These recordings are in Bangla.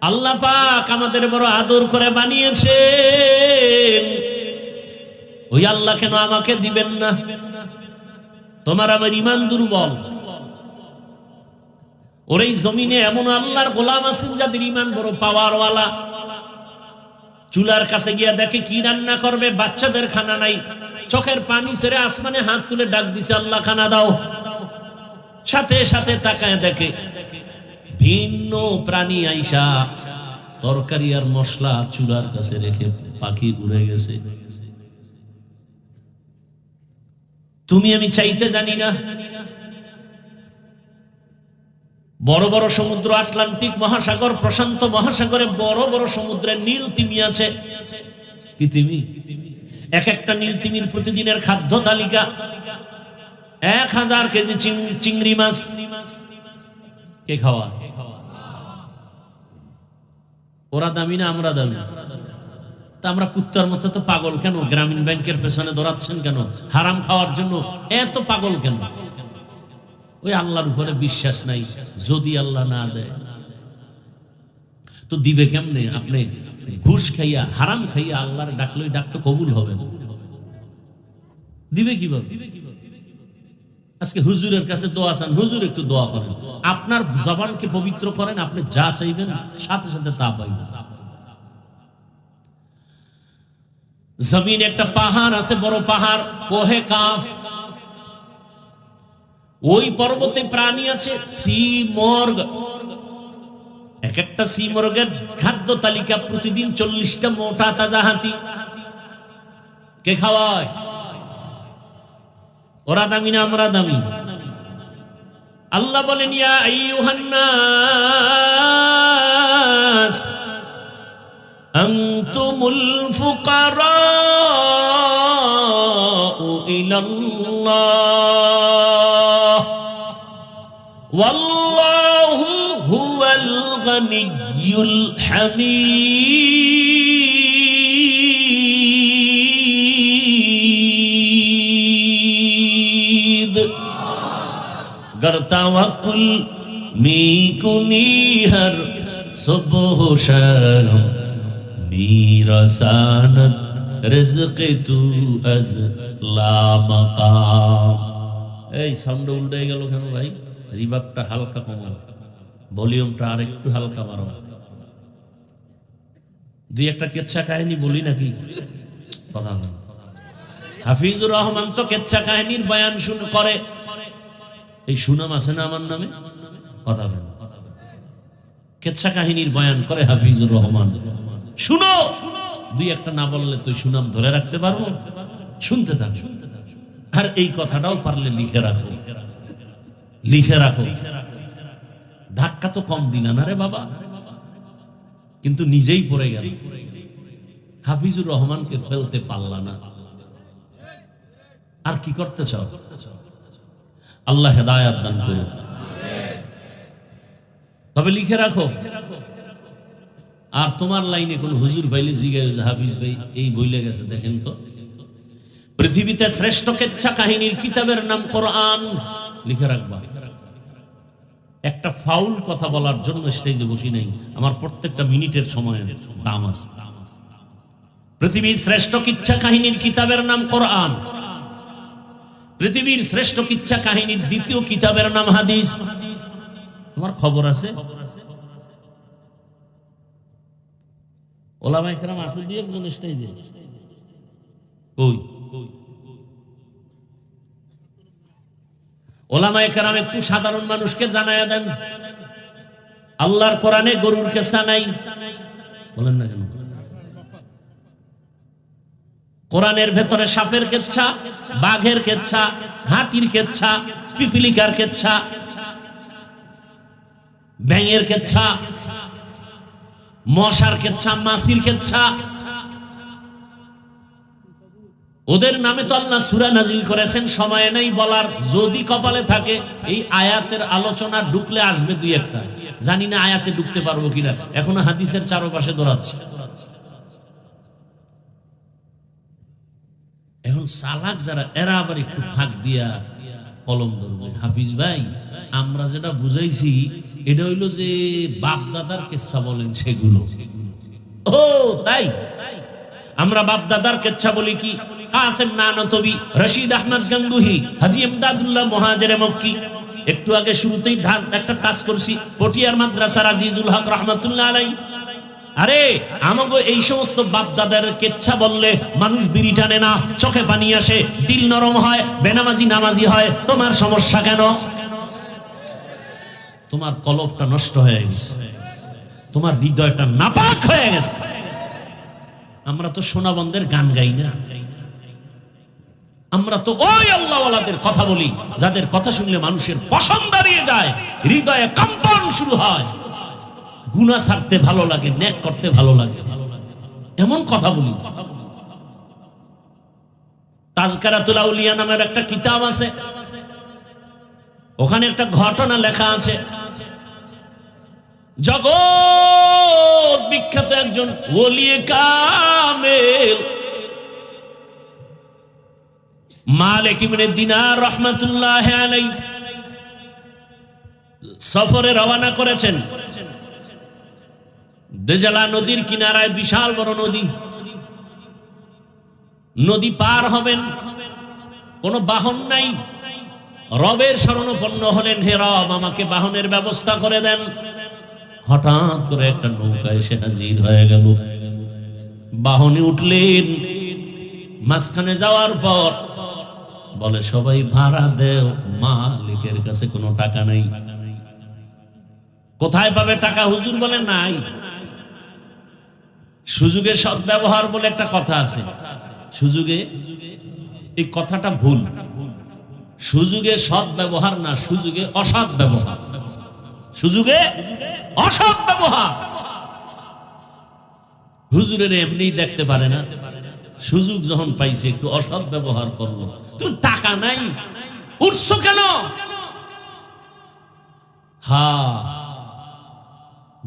আল্লাহ পাক আমাদের বড় আদর করে বানিয়েছেন, ওই আল্লাহ কেন আমাকে দিবেন না? তোমার আমার ঈমান দুর্বল। ওর এই জমিনে এমন আল্লাহর গোলাম আছেন যাদের ঈমান বড় পাওয়ারওয়ালা। চুলার কাছে গিয়া দেখে কি রান্না করবে, বাচ্চাদের খানা নাই, চোখের পানি ছেড়ে আসমানে হাত তুলে ডাক দিছে, আল্লাহ খানা দাও। সাথে সাথে তাকায় দেখে ভিন্ন প্রাণী আইসা তরকারি আর মশলা চুলার কাছে রেখে পাখি উড়ে গেছে। তুমি আমি চাইতে জানি না। বড় বড় সমুদ্র, আটলান্টিক মহাসাগর, প্রশান্ত মহাসাগরে বড় বড় সমুদ্রের নীল তিমি আছে। কি তিমি? এক একটা নীল তিমির প্রতিদিনের খাদ্য তালিকা 1000 কেজি চিংড়ি মাছ। কে খাওয়া? ওরা দামি না আমরা দামি? তা আমরা কুত্তার মতো তো পাগল কেন? গ্রামীণ ব্যাংকের পেছনে দৌড়াচ্ছেন কেন? হারাম খাওয়ার জন্য এত পাগল কেন? ওই আল্লাহর উপরে বিশ্বাস নাই। যদি আল্লাহ না দেয় তো দিবে কেমনে? আপনি ঘুষ খাইয়া হারাম খাইয়া আল্লাহর ডাকলে ডাক তো কবুল হবে না। দিবে কিভাবে? আজকে হুজুরের কাছে দোয়া চান, হুজুর একটু দোয়া করেন। আপনার জবানকে পবিত্র করেন, আপনি যা চাইবেন সাথে সাথে তা পাইবেন। জমিন একটা পাহাড় আছে, বড় পাহাড়, কোহে কাফ। ওই পর্বতে প্রাণী আছে সি মর্গ। এক একটা সি মর্গের খাদ্য তালিকা প্রতিদিন 40টা মোটা তাজা হাতি। কে খাওয়ায়? ওরা দামি না আমরা দামি? আল্লাহ বলেন ইয়া আইয়ুহান নাস আনতুমুল ফুকারাউ ইলাল্লাহ ওয়াল্লাহু হুয়াল গানিয়্যুল হামিদ। गर तवक्कुल मी कुनी हर सुबह शाम मेरा सानत रिज़्क़ तू अज़ ला मकाम। এই সাউন্ড উল্টে গেল কেন ভাই? রিভার্বটা হালকা কমাও, ভলিউমটা আর একটু হালকা বাড়াও। দুই একটা কেচ্ছা কাহিনী বলি নাকি? কথা বল। হাফিজুর রহমান তো কেচ্ছা কাহিনীর বয়ান করে। এই সুনাম আছে না আমার নামে? কথা বল। কেচ্ছা কাহিনীর বয়ান করে হাফিজুর রহমান। শুনো, দুই একটা না বললে তুই সুনাম ধরে রাখতে পারবো? শুনতে থাক। আর এই কথাটাও পারলে লিখে রাখো, লিখে রাখো। ধাক্কা তো কম দিলা না রে বাবা, কিন্তু নিজেই পড়ে গেল। হাফিজুর রহমানকে ফেলতে পারলা না, আর কি করতে চাও? আল্লাহ হেদায়েত দান করুন। তবে লিখে রাখো। আর তোমার লাইনে কোন হুজুর ভাইলে জিগায় হাফিজ ভাই এই বইলে গেছে, দেখেন তো। পৃথিবীতে শ্রেষ্ঠ কেচ্ছা কাহিনীর কিতাবের নাম কোরআন। লিখে রাখবা। একটা ফাউল কথা বলার জন্য স্টেজে বসি নাই, আমার প্রত্যেকটা মিনিটের সময়ের দাম আছে। পৃথিবীর শ্রেষ্ঠ কিচ্ছা কাহিনীর কিতাবের নাম কোরআন। পৃথিবীর শ্রেষ্ঠ কিচ্ছা কাহিনীর দ্বিতীয় কিতাবের নাম হাদিস। তোমার খবর আছে? ওলামায়ে কেরাম আছে দুই একজন স্টেজে। কই ওলামায়ে কেরাম? একটু সাধারণ মানুষকে জানায়া দেন, আল্লাহর কোরআনে গরুর কেচ্ছা নাই। বলেন না কেন? কোরআনের ভেতরে সাপের কেচ্ছা, বাঘের কেচ্ছা, হাতির কেচ্ছা, পিপিলিকার কেচ্ছা, ব্যাঙের কেচ্ছা, মশার কেচ্ছা, মাছির কেচ্ছা। ওদের নামে তো আল্লাহ সূরা নাজিল করেছেন, সময় নাই বলার। যদি কপালে থাকে এই আয়াতের আলোচনা ঢুকলে আসবে দুই একটা। জানি না আয়াতে ঢুকতে পারবো কিনা, এখনো হাদিসের চারপাশে দৌড়াচ্ছে। এখন চালাক যারা, এরা আবার একটু ফাঁক দিয়া কলম ধরবে। হাফিজ ভাই, আমরা যেটা বুঝাইছি এটা হইলো যে বাপ দাদার কেচ্ছা বলেন সেগুলো। ও তাই, আমরা বাপ দাদার কেচ্ছা বলি কি? কাসেম নানতবি, রশিদ আহমদ গঙ্গুহি, হাজী ইমদাদুল্লাহ মুহাজিরে মক্কি। একটু আগে শুরুতেই একটা টাচ করছি, পটিয়ার মাদ্রাসার আজিজুল হক রহমাতুল্লাহ আলাইহি। আরে আমাগো এই সমস্ত বাপ দাদার কেচ্ছা বললে মানুষ বিড়ি টানে না, চোখে পানি আসে, দিল নরম হয়, বেনামাজি নামাজি হয়। তোমার সমস্যা কেন? তোমার কলবটা নষ্ট হয়ে গেছে, তোমার হৃদয়টা নাপাক হয়ে গেছে। আমরা তো সোনাবন্ধের গান গাই না, আমরা তো ওই আল্লাহওয়ালাদের কথা বলি যাদের কথা শুনলে মানুষের পশম দাঁড়িয়ে যায়, হৃদয়ে কম্পন শুরু হয়, গুনাহ ছাড়তে ভালো লাগে, নেক করতে ভালো লাগে, এমন কথা বলি। তাজকিরাতুল আউলিয়া নামের একটা কিতাব আছে, ওখানে একটা ঘটনা লেখা আছে। জগৎ বিখ্যাত একজন ওলিয়ে কামেল মালিক ইবনে দিনার রাহমাতুল্লাহি আলাইহি সফরে রওনা করেছেন। দেজালা নদীর কিনারায় বিশাল বড় নদী, নদী পার হবেন, কোনো বাহন নাই। রবের শরণাপন্ন হলেন, হে রব আমাকে বাহনের ব্যবস্থা করে দেন। হঠাৎ করে একটা নৌকা এসে হাজির হয়ে গেল, বাহনে উঠলেন। মাঝখানে যাওয়ার পর বলে সবাই ভাড়া দেও, মালিকের কাছে কোনো টাকা নাই। কোথায় পাবে টাকা? হুজুর বলে নাই। সুযোগে সদ্ব্যবহার বলে একটা কথা আছে, সুযোগে, এই কথাটা ভুল। সুযোগে সৎ ব্যবহার না, সুযোগে অসৎ ব্যবহার। সুযোগে অসৎ ব্যবহার। হুজুরের এমনি দেখতে পারে না, সুযোগ যখন পাইছে একটু অসৎ ব্যবহার করলো। তুমি টাকা নাই, উঠছো কেন?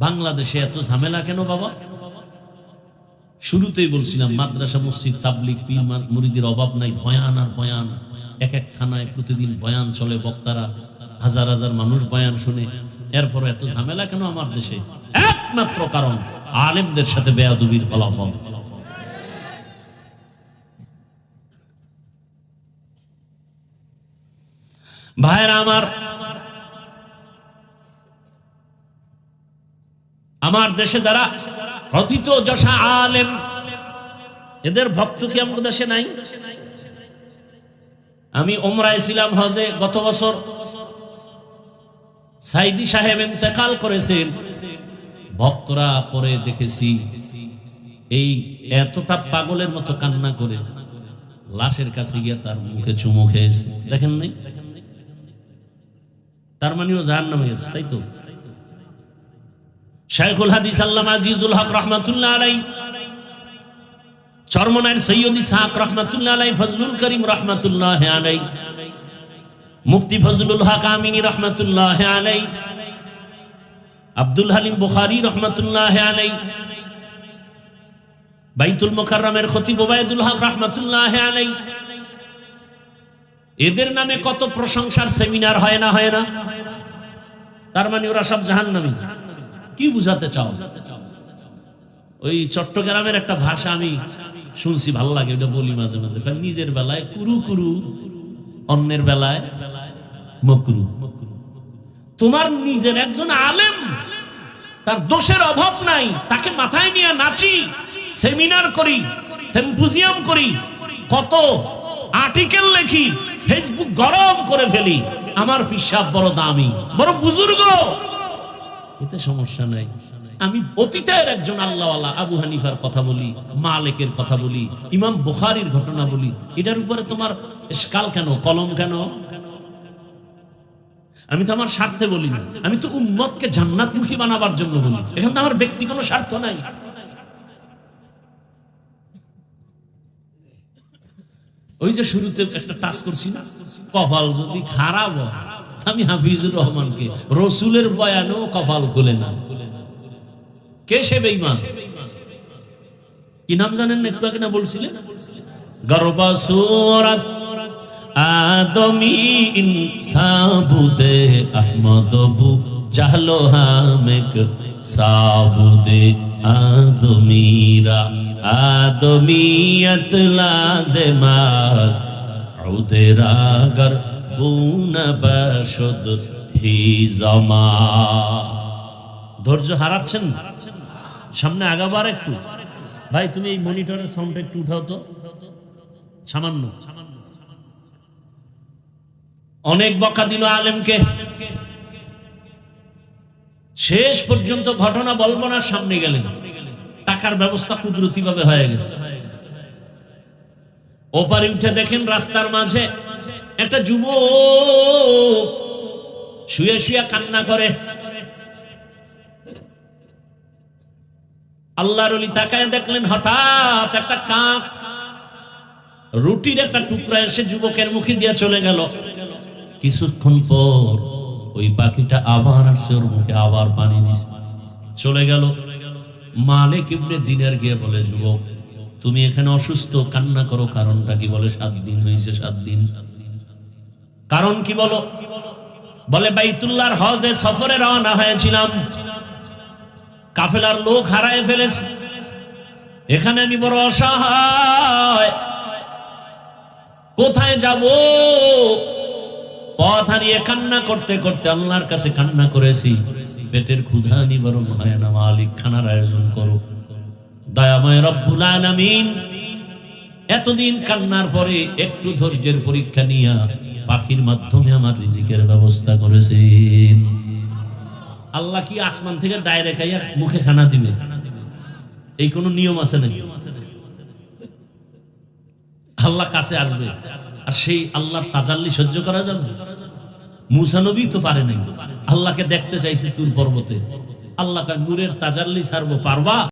বাংলাদেশে এত ঝামেলা কেন বাবা? শুরুতেই বলছিলাম মাদ্রাসা, মসজিদ, তাবলিগ, পীর মুরিদের অভাব নাই। বয়ান আর বয়ান, এক এক থানায় প্রতিদিন বয়ান চলে, বক্তারা হাজার হাজার মানুষ বয়ান শুনে। এরপরে এত ঝামেলা কেন আমার দেশে? একমাত্র কারণ আলেমদের সাথে বেয়াদবির ফলাফল। ভাইরা আমার দেশে যারা প্রথিত যশা আলেম, এদের ভক্ত কি আমার দেশে নাই? আমি ওমরায় ছিলাম, হজে গত বছর সাইদি সাহেব ইন্তেকাল করেছেন। ভক্তরা পরে দেখেছি এই এতটা পাগলের মতো কান্না করে লাশের কাছে গিয়ে তার মুখে চুমু খেয়েছে। দেখেন নাই? তার মানেও জাহান্নামে গেছে, তাই তো? শাইখুল হাদিস আল্লামা আজিজুল হক রাহমাতুল্লাহ আলাইহি, চরমনাইর সৈয়দ ইসহাক রাহমাতুল্লাহ আলাইহি, ফজলুল করিম রাহমাতুল্লাহ আলাইহি, মুফতি ফজলুল হক আমিনী রাহমাতুল্লাহ আলাইহি, আব্দুল হালিম বুখারী রাহমাতুল্লাহ আলাইহি, বাইতুল মুকাররমের খতিব ওবায়দুল হক রাহমাতুল্লাহ আলাইহি, এদের নামে কত প্রশংসার সেমিনার হয় না? হয় না? তার মানে ওরা সব জাহান্নামী। কি বুঝাতে চাও? ওই চট্টগ্রামের একটা ভাষা আমি শুনছি, ভালো লাগে, ওটা বলি মাঝে মাঝে। নিজের বেলায় কুরু কুরু, অন্যের বেলায় মকরু। তোমার নিজের একজন আলেম, তার দোষের অভাব নাই, তাকে মাথায় নিয়ে নাচি, সেমিনার করি, সিম্পোজিয়াম করি, কত আর্টিকেল লেখি, ফেসবুক গরম করে ফেলি। আমার পিসাব বড় দামি, বড় বুজুর্গ, এতে সমস্যা নাই। আমি অতীতের একজন আল্লাহওয়ালা আবু হানিফার কথা বলি, মালিকের কথা বলি, ইমাম বুখারীর ঘটনা বলি। এটার উপরে তোমার ইশকাল কেন? কলম কেন? আমি তো আমার স্বার্থে বলি না, আমি তো উম্মতকে জান্নাতমুখী বানাবার জন্য বলি। এখানে তো আমার ব্যক্তি কোনো স্বার্থ নাই। ওই যে শুরুতে একটা টাচ করছি না, কপাল যদি খারাপ হয়, আমি হাফিজুর রহমানকে রসুলের বয়ানেও কপাল খুলে না। কে সে বেঈমান? কি নাম জানেন না? একটু আগে না বলছিলেন? গরবা সূরাত আদমি ইনসাবুদে আহমদবু জাহলো হামেক সাবুদে আদমিরা আদমিয়ত লাজেমাস উদেরাগর বুনা বশদ হি জামাস। ধৈর্য হারাচ্ছেন, সামনে আগাবার একটু। ভাই তুমি এই মনিটরের সাউন্ডটা একটু উঠাও তো, সামান্য। অনেক বকা দিল আলেমকে, শেষ পর্যন্ত ঘটনা বলবো না, সামনে গেলেন। টাকার ব্যবস্থা কুদরতি ভাবে হয়ে গেছে। ওপারে উঠে দেখেন রাস্তার মাঝে একটা যুবক শুয়ে শুয়ে কান্না করে। আল্লাহর ওলি তাকায় দেখলেন হঠাৎ একটা কাক রুটির একটা টুকরা এসে যুবকের মুখে দিয়ে চলে গেল। কিছুক্ষণ পর ওই পাখিটা আবার আসছে, ওর মুখে আবার পানি দিছে, চলে গেল। মালিক ইবনে দিনার গিয়ে বলে, যুবক তুমি এখানে অসুস্থ, কান্না করো, কারণটা কি? বলে 7 দিন হয়েছে। 7 দিন। কারণ কি বলো? বলে বাইতুল্লাহর হজে সফরে রওনা হয়েছিলাম, কাফেলার লোক হারায় ফেলেছে, এখানে আমি বড় অসহায়, কোথায় যাব? পথ হারিয়ে কান্না করতে করতে আল্লাহর কাছে কান্না করেছি, পেটের ক্ষুধা নিবারণ হয় না, মালিক খানার আয়োজন করো। দয়াময় রব্বুল আলামিন এতদিন কান্নার পরে একটু ধৈর্যের পরীক্ষা নিয়ে পাখির মাধ্যমে আমার রিজিকের ব্যবস্থা করেছেন। আল্লাহ কি আসমান থেকে ডাইরেক্ট আইয়া মুখে খানা দিবে? এই কোন নিয়ম আছে নাকি? আল্লাহ কাছে আসবে, আর সেই আল্লাহর তাজাল্লি সহ্য করা যাবে? মুসা নবী তো পারে নাই, আল্লাহকে দেখতে চাইছে তুর পর্বতে। আল্লাহ নূরের তাজাল্লি ছাড়বো, পারবা?